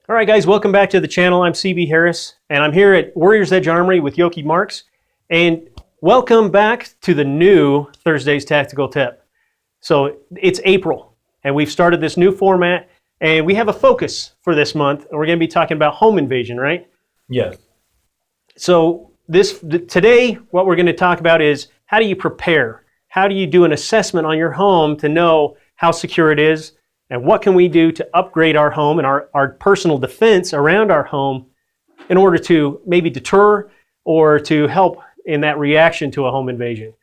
All right, guys, welcome back to the channel. I'm CB Harris, and I'm here at Warriors Edge Armory with Yoki Marks. And welcome back to the new Thursday's Tactical Tip. So it's April, and we've started this new format, and we have a focus for this month, and we're going to be talking about home invasion, right? Yes. So today, what we're going to talk about is how do you prepare? How do you do an assessment on your home to know how secure it is? And what can we do to upgrade our home and our personal defense around our home in order to maybe deter or to help in that reaction to a home invasion?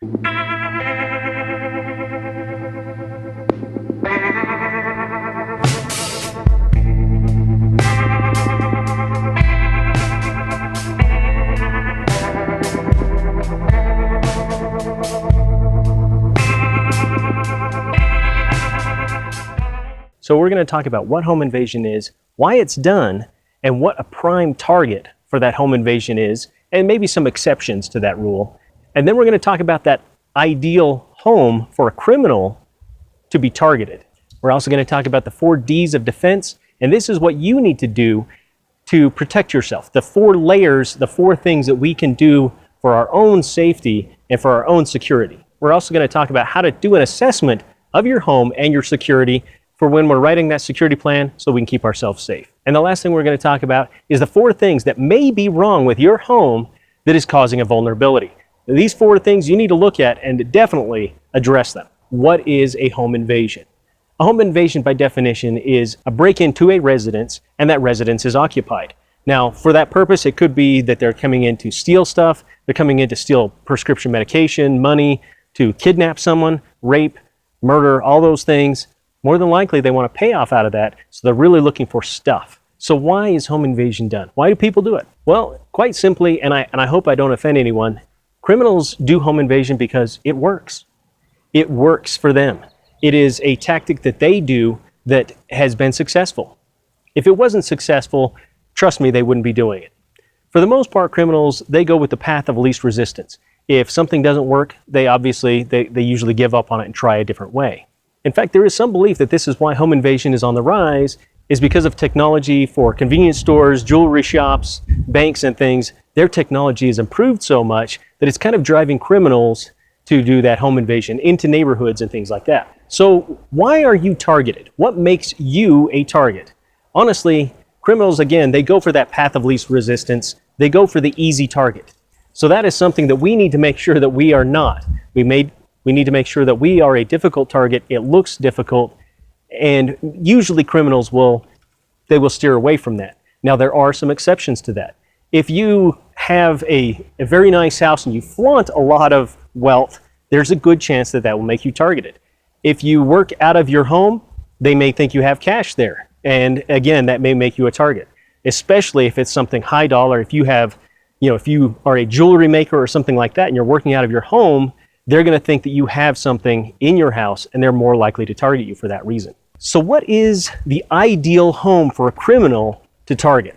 So we're going to talk about what home invasion is, why it's done, and what a prime target for that home invasion is, and maybe some exceptions to that rule. And then we're going to talk about that ideal home for a criminal to be targeted. We're also going to talk about the 4 Ds of defense, and this is what you need to do to protect yourself. The 4 layers, the 4 things that we can do for our own safety and for our own security. We're also going to talk about how to do an assessment of your home and your security for when we're writing that security plan so we can keep ourselves safe. And the last thing we're going to talk about is the 4 things that may be wrong with your home that is causing a vulnerability. These 4 things you need to look at and definitely address them. What is a home invasion? A home invasion, by definition, is a break into a residence and that residence is occupied. Now, for that purpose, it could be that they're coming in to steal stuff, they're coming in to steal prescription medication, money, to kidnap someone, rape, murder, all those things. More than likely, they want a payoff out of that, so they're really looking for stuff. So why is home invasion done? Why do people do it? Well, quite simply, and I hope I don't offend anyone, criminals do home invasion because it works. It works for them. It is a tactic that they do that has been successful. If it wasn't successful, trust me, they wouldn't be doing it. For the most part, criminals, they go with the path of least resistance. If something doesn't work, they usually give up on it and try a different way. In fact, there is some belief that this is why home invasion is on the rise, is because of technology for convenience stores, jewelry shops, banks and things. Their technology has improved so much that it's kind of driving criminals to do that home invasion into neighborhoods and things like that. So why are you targeted? What makes you a target? Honestly, criminals, again, they go for that path of least resistance. They go for the easy target. So that is something that we need to make sure that we are not. We need to make sure that we are a difficult target. It looks difficult, and usually criminals will steer away from that. Now, there are some exceptions to that. If you have a very nice house and you flaunt a lot of wealth, there's a good chance that will make you targeted. If you work out of your home, they may think you have cash there. And again, that may make you a target, especially if it's something high dollar. If you are a jewelry maker or something like that and you're working out of your home, they're going to think that you have something in your house and they're more likely to target you for that reason. So what is the ideal home for a criminal to target?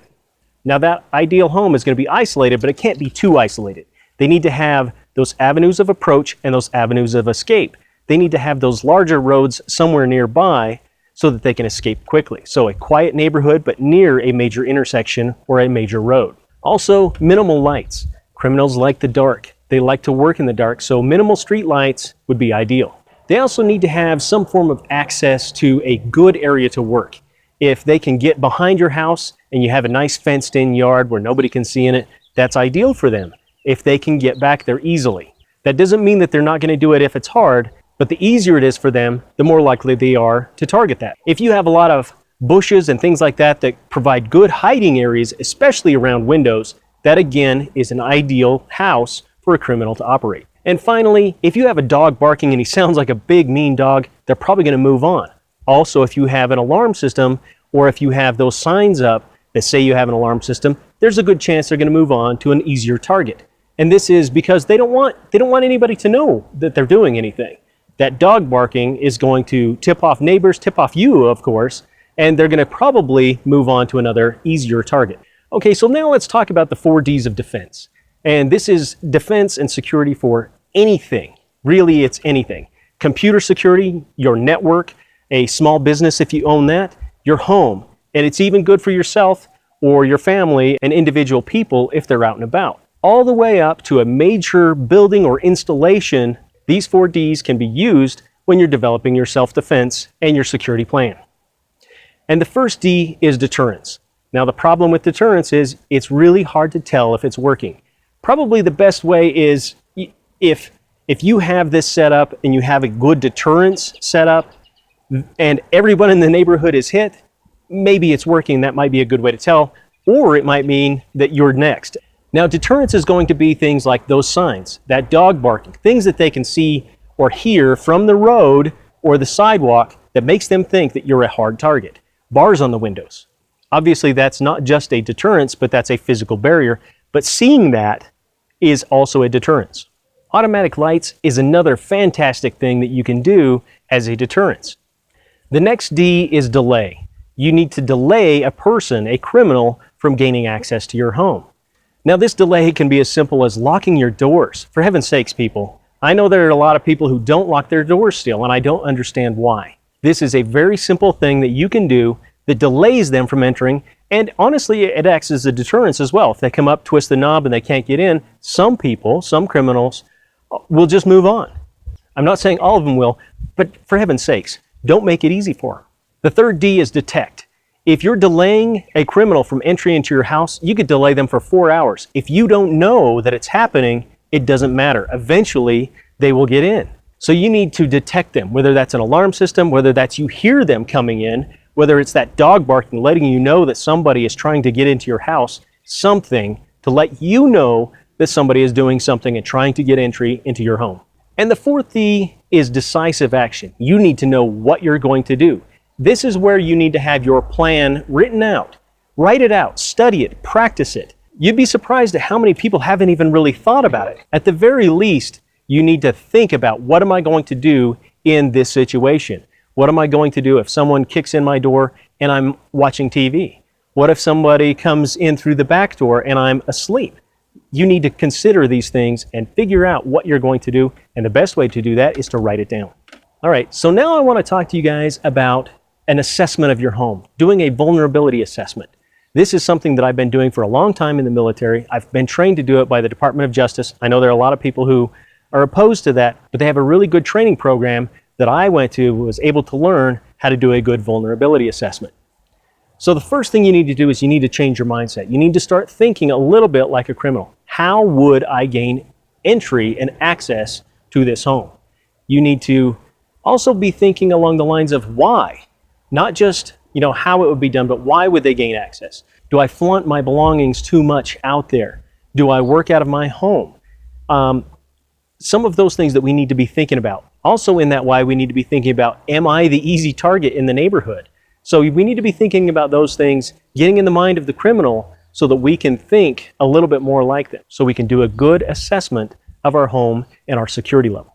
Now, that ideal home is going to be isolated, but it can't be too isolated. They need to have those avenues of approach and those avenues of escape. They need to have those larger roads somewhere nearby so that they can escape quickly. So a quiet neighborhood, but near a major intersection or a major road. Also, minimal lights. Criminals like the dark. They like to work in the dark, so minimal street lights would be ideal. They also need to have some form of access to a good area to work. If they can get behind your house and you have a nice fenced-in yard where nobody can see in it, that's ideal for them if they can get back there easily. That doesn't mean that they're not going to do it if it's hard, but the easier it is for them, the more likely they are to target that. If you have a lot of bushes and things like that that provide good hiding areas, especially around windows, that again is an ideal house for a criminal to operate. And finally, if you have a dog barking and he sounds like a big mean dog, they're probably going to move on. Also, if you have an alarm system or if you have those signs up that say you have an alarm system, there's a good chance they're going to move on to an easier target. And this is because they don't want anybody to know that they're doing anything. That dog barking is going to tip off neighbors, tip off you, of course, and they're going to probably move on to another easier target. Okay, so now let's talk about the 4 Ds of defense. And this is defense and security for anything. Really, it's anything. Computer security, your network, a small business if you own that, your home, And it's even good for yourself or your family and individual people if they're out and about. All the way up to a major building or installation, these 4 Ds can be used when you're developing your self-defense and your security plan. And the first D is deterrence. Now, the problem with deterrence is it's really hard to tell if it's working. Probably the best way is if you have this set up and you have a good deterrence set up and everyone in the neighborhood is hit, maybe it's working. That might be a good way to tell, or it might mean that you're next. Now, deterrence is going to be things like those signs, that dog barking, things that they can see or hear from the road or the sidewalk that makes them think that you're a hard target. Bars on the windows. Obviously, that's not just a deterrence, but that's a physical barrier. But seeing that is also a deterrence. Automatic lights is another fantastic thing that you can do as a deterrence. The next D is delay. You need to delay a person, a criminal, from gaining access to your home. Now, this delay can be as simple as locking your doors. For heaven's sakes, people, I know there are a lot of people who don't lock their doors still, and I don't understand why. This is a very simple thing that you can do that delays them from entering, and honestly, it acts as a deterrence as well. If they come up, twist the knob, and they can't get in, some people, some criminals, will just move on. I'm not saying all of them will, but for heaven's sakes, don't make it easy for them. The third D is detect. If you're delaying a criminal from entry into your house, you could delay them for 4 hours. If you don't know that it's happening, it doesn't matter. Eventually, they will get in. So you need to detect them, whether that's an alarm system, whether that's you hear them coming in, whether it's that dog barking, letting you know that somebody is trying to get into your house, something to let you know that somebody is doing something and trying to get entry into your home. And the fourth D is decisive action. You need to know what you're going to do. This is where you need to have your plan written out. Write it out, study it, practice it. You'd be surprised at how many people haven't even really thought about it. At the very least, you need to think about, what am I going to do in this situation? What am I going to do if someone kicks in my door and I'm watching TV? What if somebody comes in through the back door and I'm asleep? You need to consider these things and figure out what you're going to do, and the best way to do that is to write it down. All right, so now I want to talk to you guys about an assessment of your home, doing a vulnerability assessment. This is something that I've been doing for a long time in the military. I've been trained to do it by the Department of Justice. I know there are a lot of people who are opposed to that, but they have a really good training program that I went to, was able to learn how to do a good vulnerability assessment. So the first thing you need to do is you need to change your mindset. You need to start thinking a little bit like a criminal. How would I gain entry and access to this home? You need to also be thinking along the lines of why. Not just, how it would be done, but why would they gain access? Do I flaunt my belongings too much out there? Do I work out of my home? Some of those things that we need to be thinking about. Also in that why, we need to be thinking about, am I the easy target in the neighborhood? So we need to be thinking about those things, getting in the mind of the criminal so that we can think a little bit more like them, so we can do a good assessment of our home and our security level.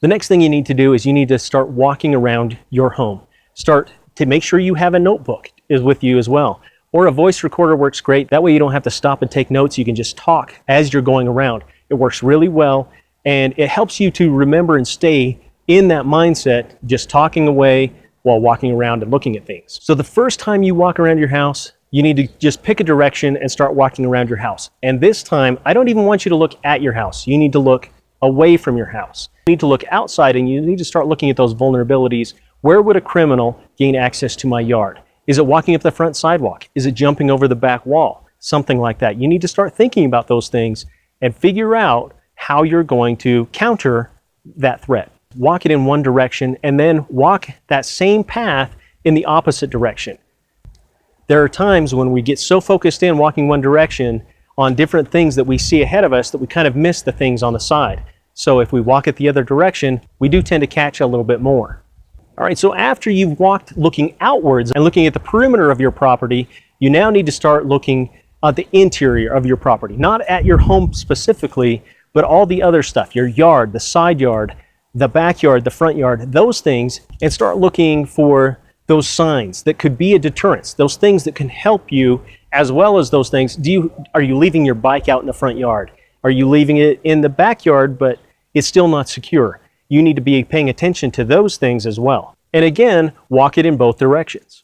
The next thing you need to do is you need to start walking around your home. Start to make sure you have a notebook is with you as well. Or a voice recorder works great. That way you don't have to stop and take notes. You can just talk as you're going around. It works really well, and it helps you to remember and stay in that mindset, just talking away while walking around and looking at things. So the first time you walk around your house, you need to just pick a direction and start walking around your house. And this time, I don't even want you to look at your house. You need to look away from your house. You need to look outside, and you need to start looking at those vulnerabilities. Where would a criminal gain access to my yard? Is it walking up the front sidewalk? Is it jumping over the back wall? Something like that. You need to start thinking about those things and figure out how you're going to counter that threat. Walk it in one direction and then walk that same path in the opposite direction. There are times when we get so focused in walking one direction on different things that we see ahead of us that we kind of miss the things on the side. So if we walk it the other direction, we do tend to catch a little bit more. All right, so after you've walked looking outwards and looking at the perimeter of your property, you now need to start looking at the interior of your property, not at your home specifically, but all the other stuff, your yard, the side yard, the backyard, the front yard, those things, and start looking for those signs that could be a deterrence, those things that can help you, as well as those things. Are you leaving your bike out in the front yard? Are you leaving it in the backyard, but it's still not secure? You need to be paying attention to those things as well. And again, walk it in both directions.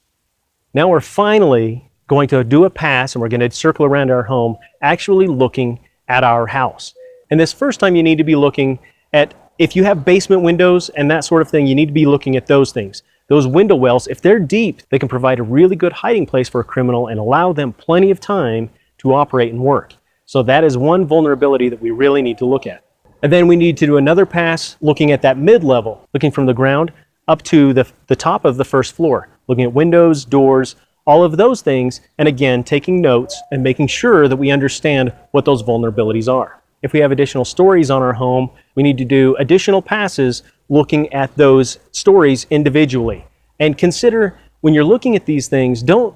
Now we're finally going to do a pass and we're going to circle around our home, actually looking at our house. And this first time you need to be looking at, if you have basement windows and that sort of thing, you need to be looking at those things. Those window wells, if they're deep, they can provide a really good hiding place for a criminal and allow them plenty of time to operate and work. So that is one vulnerability that we really need to look at. And then we need to do another pass looking at that mid-level, looking from the ground up to the top of the first floor, looking at windows, doors, all of those things, and again, taking notes and making sure that we understand what those vulnerabilities are. If we have additional stories on our home, we need to do additional passes looking at those stories individually. And consider, when you're looking at these things, don't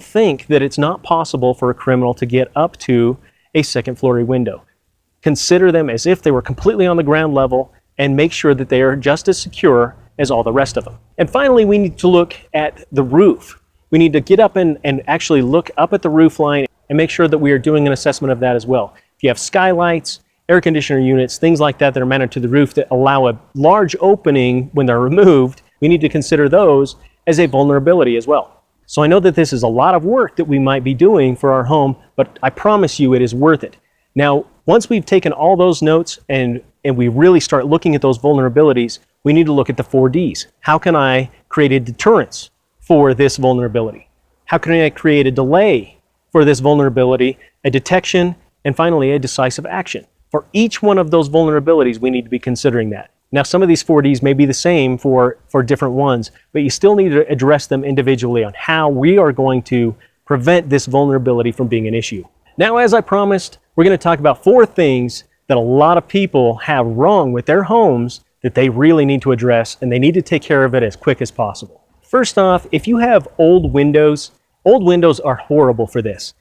think that it's not possible for a criminal to get up to a second floor window. Consider them as if they were completely on the ground level and make sure that they are just as secure as all the rest of them. And finally, we need to look at the roof. We need to get up and actually look up at the roof line and make sure that we are doing an assessment of that as well. If you have skylights, air conditioner units, things like that that are mounted to the roof that allow a large opening when they're removed, we need to consider those as a vulnerability as well. So I know that this is a lot of work that we might be doing for our home, but I promise you it is worth it. Now, once we've taken all those notes and we really start looking at those vulnerabilities, we need to look at the 4 Ds. How can I create a deterrence for this vulnerability? How can I create a delay for this vulnerability, a detection, and finally a decisive action? For each one of those vulnerabilities, we need to be considering that. Now, some of these 4 Ds may be the same for different ones, but you still need to address them individually on how we are going to prevent this vulnerability from being an issue. Now, as I promised, we're going to talk about 4 things that a lot of people have wrong with their homes that they really need to address, and they need to take care of it as quick as possible. First off, if you have old windows are horrible for this.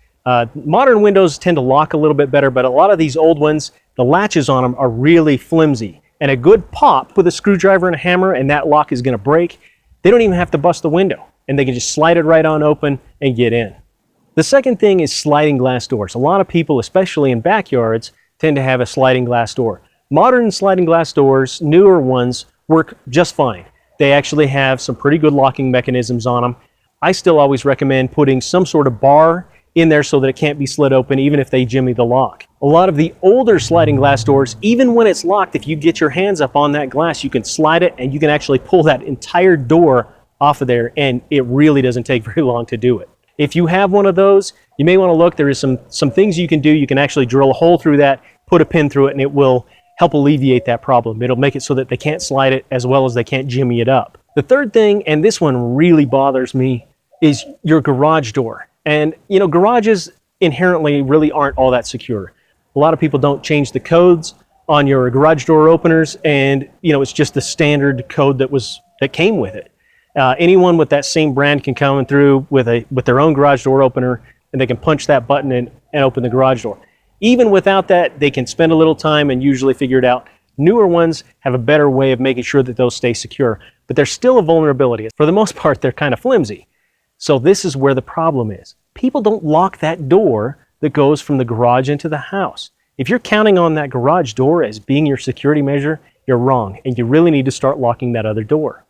Modern windows tend to lock a little bit better, but a lot of these old ones, the latches on them are really flimsy. And a good pop with a screwdriver and a hammer and that lock is going to break. They don't even have to bust the window, and they can just slide it right on open and get in. The second thing is sliding glass doors. A lot of people, especially in backyards, tend to have a sliding glass door. Modern sliding glass doors, newer ones, work just fine. They actually have some pretty good locking mechanisms on them. I still always recommend putting some sort of bar in there so that it can't be slid open even if they jimmy the lock. A lot of the older sliding glass doors, even when it's locked, if you get your hands up on that glass, you can slide it and you can actually pull that entire door off of there, and it really doesn't take very long to do it. If you have one of those, you may want to look. There is some things you can do. You can actually drill a hole through that, put a pin through it, and it will help alleviate that problem. It'll make it so that they can't slide it as well as they can't jimmy it up. The third thing, and this one really bothers me, is your garage door. And garages inherently really aren't all that secure. A lot of people don't change the codes on your garage door openers, and it's just the standard code that came with it. Anyone with that same brand can come through with their own garage door opener, and they can punch that button and open the garage door. Even without that, they can spend a little time and usually figure it out. Newer ones have a better way of making sure that those stay secure, but there's still a vulnerability. For the most part, they're kind of flimsy. So this is where the problem is. People don't lock that door that goes from the garage into the house. If you're counting on that garage door as being your security measure, you're wrong, and you really need to start locking that other door.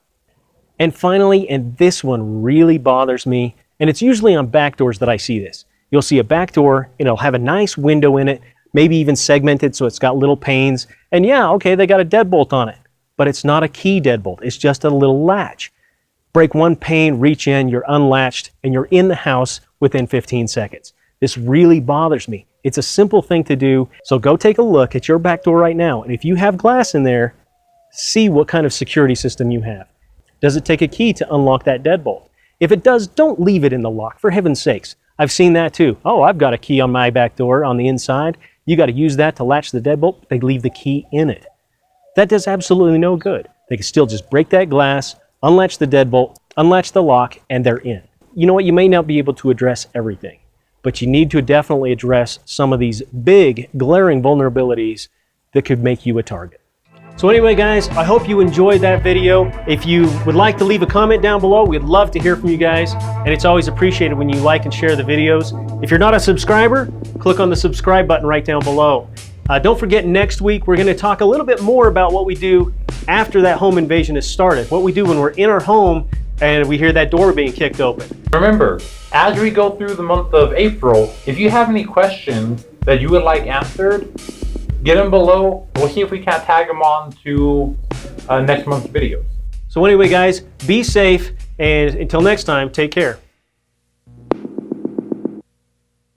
And finally, and this one really bothers me, and it's usually on back doors that I see this. You'll see a back door, and it'll have a nice window in it, maybe even segmented so it's got little panes. And yeah, okay, they got a deadbolt on it, but it's not a key deadbolt. It's just a little latch. Break one pane, reach in, you're unlatched, and you're in the house within 15 seconds. This really bothers me. It's a simple thing to do, so go take a look at your back door right now, and if you have glass in there, see what kind of security system you have. Does it take a key to unlock that deadbolt? If it does, don't leave it in the lock, for heaven's sakes. I've seen that too. Oh, I've got a key on my back door on the inside. You got to use that to latch the deadbolt. They leave the key in it. That does absolutely no good. They can still just break that glass, unlatch the deadbolt, unlatch the lock, and they're in. You know what? You may not be able to address everything, but you need to definitely address some of these big, glaring vulnerabilities that could make you a target. So anyway, guys, I hope you enjoyed that video. If you would like to leave a comment down below, we'd love to hear from you guys. And it's always appreciated when you like and share the videos. If you're not a subscriber, click on the subscribe button right down below. Don't forget, next week, we're going to talk a little bit more about what we do after that home invasion has started. What we do when we're in our home and we hear that door being kicked open. Remember, as we go through the month of April, if you have any questions that you would like answered, get them below. We'll see if we can't tag them on to next month's videos. So anyway, guys, be safe, and until next time, take care.